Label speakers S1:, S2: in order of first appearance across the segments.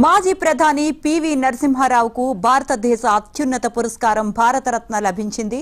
S1: మాజీ ప్రధాని పివి నరసింహారావుకు భారతదేశ అత్యున్నత పురస్కారం భారతరత్న లభించింది.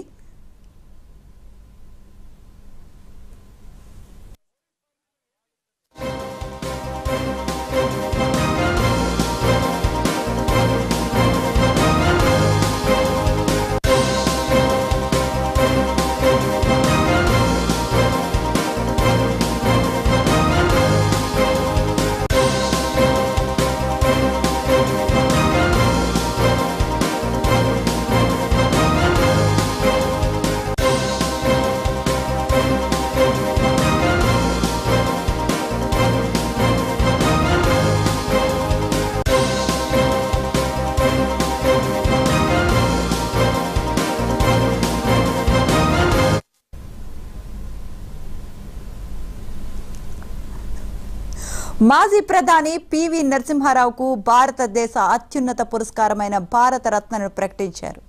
S1: మాజీ ప్రధాని పివి నరసింహారావుకు భారతదేశ అత్యున్నత పురస్కారమైన భారతరత్నను ప్రకటించారు.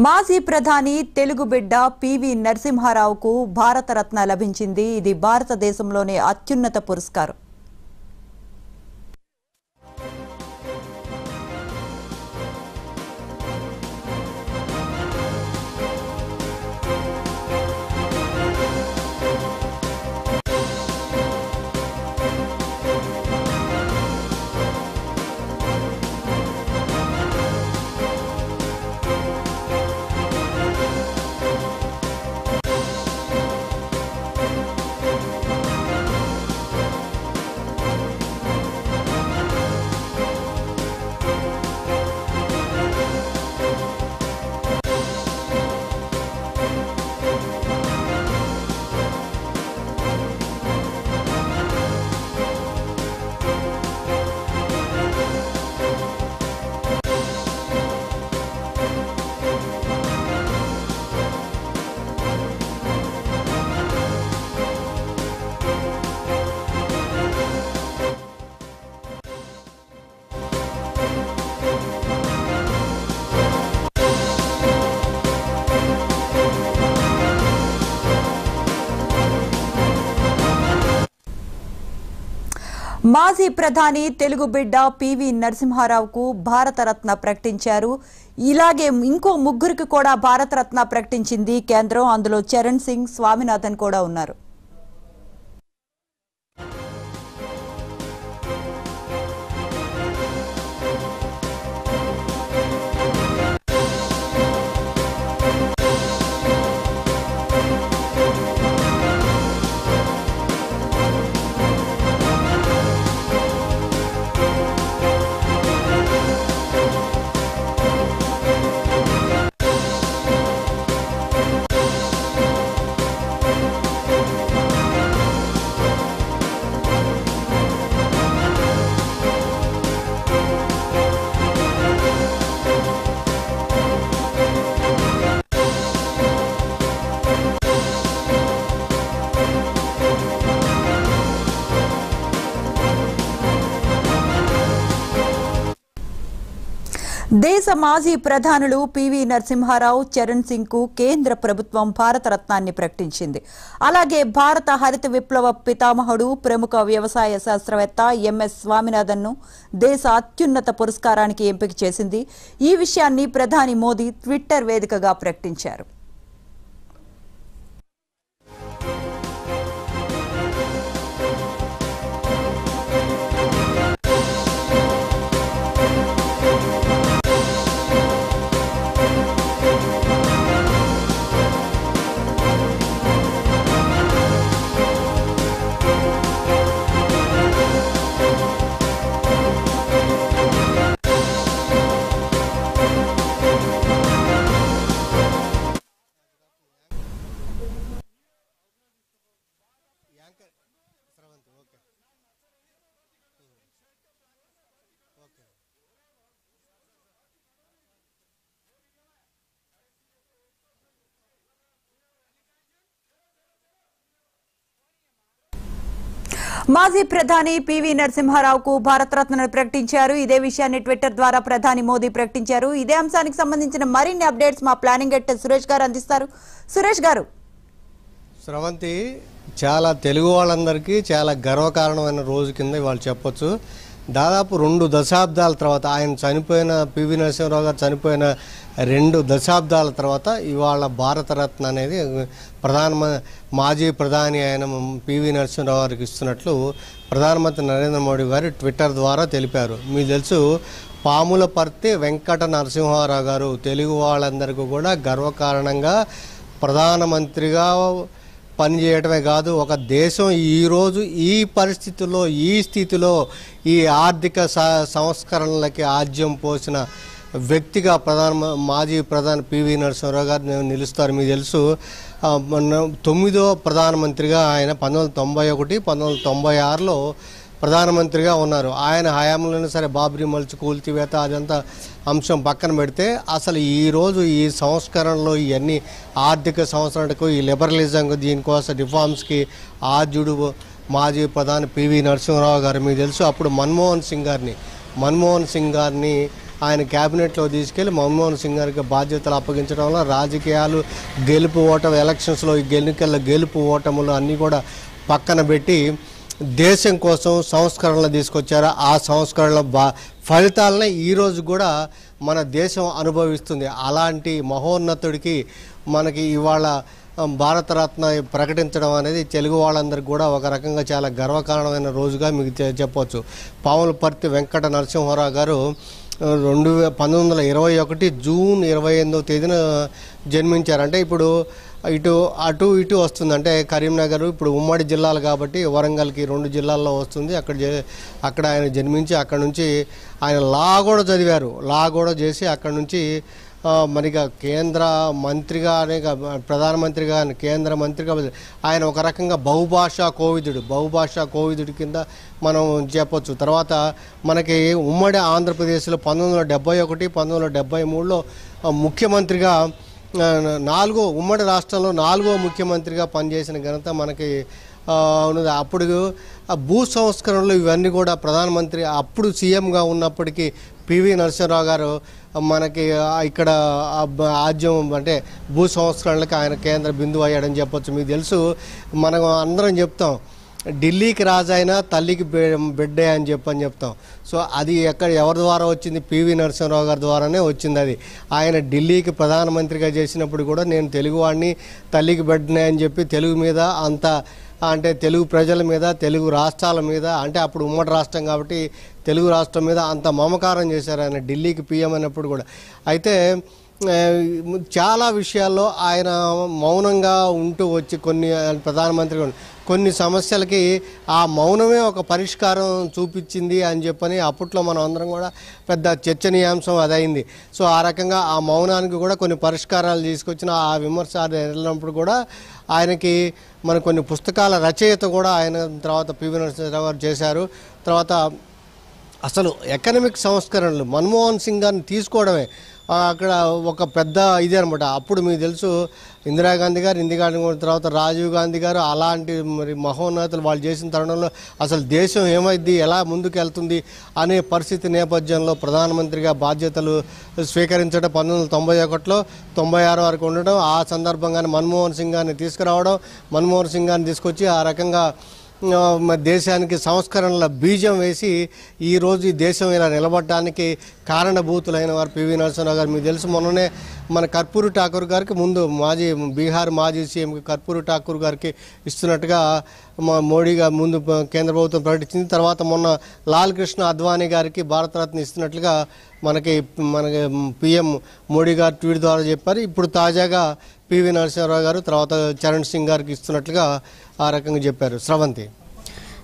S1: మాజీ ప్రధాని తెలుగు బిడ్డ పివి నరసింహారావుకు భారతరత్న లభించింది. ఇది భారతదేశంలోనే అత్యున్నత పురస్కారం. మాజీ ప్రధాని తెలుగు బిడ్డ పివి నరసింహారావుకు భారతరత్న ప్రకటించారు. ఇలాగే ఇంకో ముగ్గురికి కూడా భారతరత్న ప్రకటించింది కేంద్రం. అందులో చరణ్ సింగ్, స్వామినాథన్ కూడా ఉన్నారు. దేశ మాజీ ప్రధానులు పివి నరసింహారావు, చరణ్ సింగ్ కు కేంద్ర ప్రభుత్వం భారతరత్నాన్ని ప్రకటించింది. అలాగే భారత హరిత విప్లవ పితామహుడు, ప్రముఖ వ్యవసాయ శాస్త్రవేత్త ఎంఎస్ స్వామినాథన్ ను దేశ అత్యున్నత పురస్కారానికి ఎంపిక చేసింది. ఈ విషయాన్ని ప్రధాని మోదీ ట్విట్టర్ వేదికగా ప్రకటించారు. మాజీ ప్రధాని పివి నరసింహారావుకు భారతరత్నను ప్రకటించారు. ఇదే విషయాన్ని ట్విట్టర్ ద్వారా ప్రధాని మోదీ ప్రకటించారు. ఇదే అంశానికి సంబంధించిన మరిన్ని అప్డేట్స్ మా ప్లానింగ్ ఎడిటర్ సురేష్ గారు అందిస్తారు. సురేష్ గారు.
S2: స్రవంతి, చాలా తెలుగు వాళ్ళందరికీ చాలా గర్వకారణమైన రోజు కింద ఇవాళ చెప్పొచ్చు. దాదాపు 2 దశాబ్దాల తర్వాత ఆయన చనిపోయిన, పివి నరసింహారావు గారు చనిపోయిన 2 దశాబ్దాల తర్వాత ఇవాళ భారతరత్న అనేది మాజీ ప్రధాని అయిన పివి నరసింహారావు గారికి ఇస్తున్నట్లు ప్రధానమంత్రి నరేంద్ర మోడీ గారు ట్విట్టర్ ద్వారా తెలిపారు. మీకు తెలుసు, పాములపర్తి వెంకట నరసింహారావు గారు తెలుగు వాళ్ళందరికీ కూడా గర్వకారణంగా ప్రధానమంత్రిగా పనిచేయటమే కాదు, ఒక దేశం ఈరోజు ఈ పరిస్థితుల్లో, ఈ స్థితిలో ఈ ఆర్థిక సంస్కరణలకి ఆజ్యం పోసిన వ్యక్తిగా మాజీ ప్రధాని పివి నరసింహారావు గారు నిలుస్తారు. మీకు తెలుసు, 9వ ప్రధానమంత్రిగా ఆయన 1991, 1996లో ప్రధానమంత్రిగా ఉన్నారు. ఆయన హయాంలోనే సరే బాబ్రీ మస్జిద్ కూల్చివేత అదంతా అంశం పక్కన పెడితే, అసలు ఈరోజు ఈ సంస్కరణలో ఇవన్నీ ఆర్థిక సంస్కరణకు, ఈ లిబరలిజంకు, దీనికోసం రిఫార్మ్స్కి ఆద్యుడు మాజీ ప్రధాని పివి నరసింహారావు గారు. మీకు తెలుసు, అప్పుడు మన్మోహన్ సింగ్ గారిని ఆయన క్యాబినెట్లో తీసుకెళ్లి మన్మోహన్ సింగ్ గారికి బాధ్యతలు అప్పగించడం వల్ల రాజకీయాలు, గెలుపు ఓటమి, ఎలక్షన్స్లో ఈ ఎన్నికల గెలుపు ఓటములు అన్నీ కూడా పక్కన పెట్టి దేశం కోసం సంస్కరణలు తీసుకొచ్చారు. ఆ సంస్కరణల ఫలితాలనే ఈరోజు కూడా మన దేశం అనుభవిస్తుంది. అలాంటి మహోన్నతుడికి మనకి ఇవాళ భారతరత్న ప్రకటించడం అనేది తెలుగు వాళ్ళందరికీ కూడా ఒక రకంగా చాలా గర్వకారణమైన రోజుగా మీకు చెప్పవచ్చు. పాములపర్తి వెంకట నరసింహారావు గారు 1921 జూన్ 28వ తేదీన జన్మించారు. అంటే ఇప్పుడు అటు ఇటు వస్తుంది. అంటే కరీంనగర్ ఇప్పుడు ఉమ్మడి జిల్లాలు కాబట్టి వరంగల్కి 2 జిల్లాల్లో వస్తుంది. అక్కడ ఆయన జన్మించి అక్కడ నుంచి ఆయన లా కూడా చదివారు. లా కూడా చేసి అక్కడ నుంచి మరిగా కేంద్ర మంత్రిగా, ప్రధానమంత్రిగా, కేంద్ర మంత్రిగా ఆయన ఒక రకంగా బహుభాషా కోవిదుడి కింద మనం చెప్పొచ్చు. తర్వాత మనకి ఉమ్మడి ఆంధ్రప్రదేశ్లో 1971, 1973లో ముఖ్యమంత్రిగా ఉమ్మడి రాష్ట్రంలో 4వ ముఖ్యమంత్రిగా పనిచేసిన ఘనత మనకి ఉన్నది. అప్పుడు భూ సంస్కరణలు ఇవన్నీ కూడా ప్రధానమంత్రి అప్పుడు సీఎంగా ఉన్నప్పటికీ పివి నరసింహారావు గారు మనకి ఇక్కడ ఆద్యం అంటే భూ సంస్కరణలకు ఆయన కేంద్ర బిందువు అయ్యాడని చెప్పొచ్చు. మీకు తెలుసు, మనం అందరం చెప్తాం, ఢిల్లీకి రాజైనా తల్లికి బిడ్డే అని చెప్తాం. సో అది ఎవరి ద్వారా వచ్చింది? పివి నరసింహారావు గారి ద్వారానే వచ్చింది. అది ఆయన ఢిల్లీకి ప్రధానమంత్రిగా చేసినప్పుడు కూడా నేను తెలుగువాడిని, తల్లికి బిడ్డనే అని చెప్పి తెలుగు మీద అంత, అంటే తెలుగు ప్రజల మీద, తెలుగు రాష్ట్రాల మీద, అంటే అప్పుడు ఉమ్మడి రాష్ట్రం కాబట్టి తెలుగు రాష్ట్రం మీద అంత మమకారం చేశారు ఆయన ఢిల్లీకి పిఎం అయినప్పుడు కూడా. అయితే చాలా విషయాల్లో ఆయన మౌనంగా ఉంటూ వచ్చి ప్రధానమంత్రిగా కొన్ని సమస్యలకి ఆ మౌనమే ఒక పరిష్కారం చూపించింది అని చెప్పని అప్పట్లో మనం అందరం కూడా పెద్ద చర్చనీయాంశం అదైంది. సో ఆ రకంగా ఆ మౌనానికి కూడా కొన్ని పరిష్కారాలు తీసుకొచ్చిన ఆ విమర్శ వెళ్ళినప్పుడు కూడా ఆయనకి మన కొన్ని పుస్తకాల రచయిత కూడా ఆయన తర్వాత పివి నరసింహారావు గారు చేశారు. తర్వాత అసలు ఎకనామిక్ సంస్కరణలు మన్మోహన్ సింగ్ గారిని తీసుకోవడమే అక్కడ ఒక పెద్ద ఇదే అనమాట. అప్పుడు మీకు తెలుసు ఇందిరాగాంధీ గారు, తర్వాత రాజీవ్ గాంధీ గారు, అలాంటి మరి మహోన్నతులు వాళ్ళు చేసిన తరుణంలో అసలు దేశం ఏమైంది, ఎలా ముందుకు వెళ్తుంది అనే పరిస్థితి నేపథ్యంలో ప్రధానమంత్రిగా బాధ్యతలు స్వీకరించడం 1991లో 96 వరకు ఉండడం, ఆ సందర్భంగానే మన్మోహన్ సింగ్ గారిని తీసుకురావడం, మన్మోహన్ సింగ్ గారిని తీసుకొచ్చి ఆ రకంగా దేశానికి సంస్కరణల బీజం వేసి ఈరోజు ఈ దేశం ఇలా నిలబడడానికి కారణభూతులైన వారు పివి నరసింహారావు గారు. మీకు తెలుసు మొన్ననే మన కర్పూరి ఠాకూర్ గారికి ముందు బీహార్ మాజీ సీఎం కర్పూరి ఠాకూర్ గారికి ఇస్తున్నట్టుగా మోడీగా ముందు కేంద్ర ప్రభుత్వం ప్రకటించింది. తర్వాత మొన్న లాల్ కృష్ణ అద్వానీ గారికి భారతరత్న ఇస్తున్నట్లుగా మనకి పిఎం మోడీ గారు ట్వీట్ ద్వారా చెప్పారు. ఇప్పుడు తాజాగా పివి నరసింహారావు గారు, తర్వాత చరణ్ సింగ్ గారికి ఇస్తున్నట్లుగా ఆ రకంగా చెప్పారు. స్రవంతి.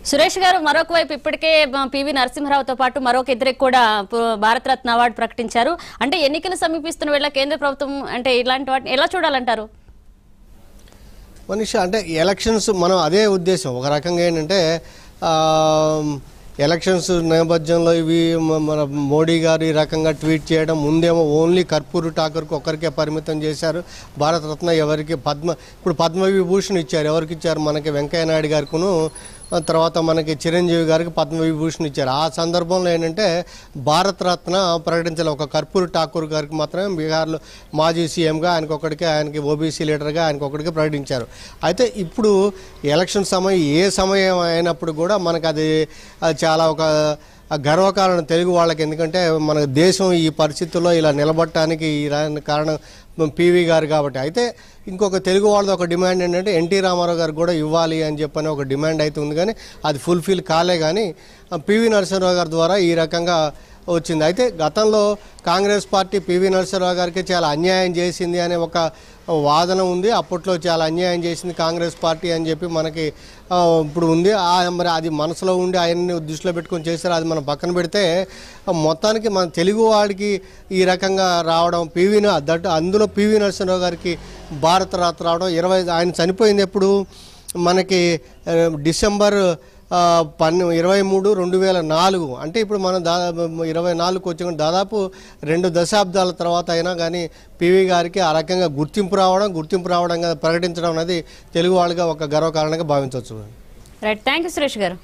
S3: సురేష్ గారు, మరొక వైపు ఇప్పటికే పివి నరసింహారావుతో పాటు మరొక ఇద్దరికి కూడా భారతరత్న అవార్డు ప్రకటించారు. అంటే ఎన్నికలు సమీపిస్తున్న వేళ కేంద్ర ప్రభుత్వం అంటే ఇలాంటి వాటిని ఎలా చూడాలంటారు?
S2: మనిషి అంటే ఎలక్షన్స్ మనం అదే ఉద్దేశం. ఒక రకంగా ఏంటంటే ఎలక్షన్స్ నేపథ్యంలో ఇవి మన మోడీ గారు ఈ రకంగా ట్వీట్ చేయడం, ముందేమో ఓన్లీ కర్పూరి ఠాకూర్కి ఒక్కరికే పరిమితం చేశారు. భారతరత్న ఎవరికి ఇప్పుడు పద్మవిభూషణ్ ఇచ్చారు. ఎవరికి ఇచ్చారు? మనకి వెంకయ్య నాయుడు గారికిను, తర్వాత మనకి చిరంజీవి గారికి పద్మవిభూషణ్ ఇచ్చారు. ఆ సందర్భంలో ఏంటంటే భారతరత్న ప్రకటించాలి. ఒక కర్పూరి ఠాకూర్ గారికి మాత్రమే బీహార్లో మాజీ సీఎంగా ఆయనకి ఓబీసీ లీడర్గా ఆయనకొకటికి ప్రకటించారు. అయితే ఇప్పుడు ఎలక్షన్ సమయం ఏ సమయం అయినప్పుడు కూడా మనకు అది చాలా ఒక గర్వకారణం తెలుగు వాళ్ళకి. ఎందుకంటే మన దేశం ఈ పరిస్థితుల్లో ఇలా నిలబడటానికి కారణం పివి గారు కాబట్టి. అయితే ఇంకొక తెలుగు వాళ్ళది ఒక డిమాండ్ ఏంటంటే ఎన్టీ రామారావు గారు కూడా ఇవ్వాలి అని చెప్పని ఒక డిమాండ్ అయితే ఉంది, కానీ అది ఫుల్ఫిల్ కాలే. కానీ పివి నరసింహారావు గారి ద్వారా ఈ రకంగా వచ్చింది. అయితే గతంలో కాంగ్రెస్ పార్టీ పివి నరసింహారావు గారికి చాలా అన్యాయం చేసింది అనే ఒక వాదన ఉంది. అప్పట్లో చాలా అన్యాయం చేసింది కాంగ్రెస్ పార్టీ అని చెప్పి మనకి ఇప్పుడు ఉంది. మరి అది మనసులో ఉండి ఆయన్ని దృష్టిలో పెట్టుకొని చేశారు. అది మనం పక్కన పెడితే మొత్తానికి మన తెలుగు వాడికి ఈ రకంగా రావడం, అందులో పివి నరసింహారావు గారికి భారతరత్న రావడం, ఆయన చనిపోయింది ఎప్పుడు మనకి డిసెంబర్ 23, 2004. అంటే ఇప్పుడు మనం 24 వచ్చి దాదాపు 2 దశాబ్దాల తర్వాత అయినా కానీ పివి గారికి ఆ రకంగా గుర్తింపు రావడం ప్రకటించడం అనేది తెలుగు వాళ్ళగా ఒక గర్వకారణంగా భావించవచ్చు.
S3: రైట్, థ్యాంక్ యూ సురేష్ గారు.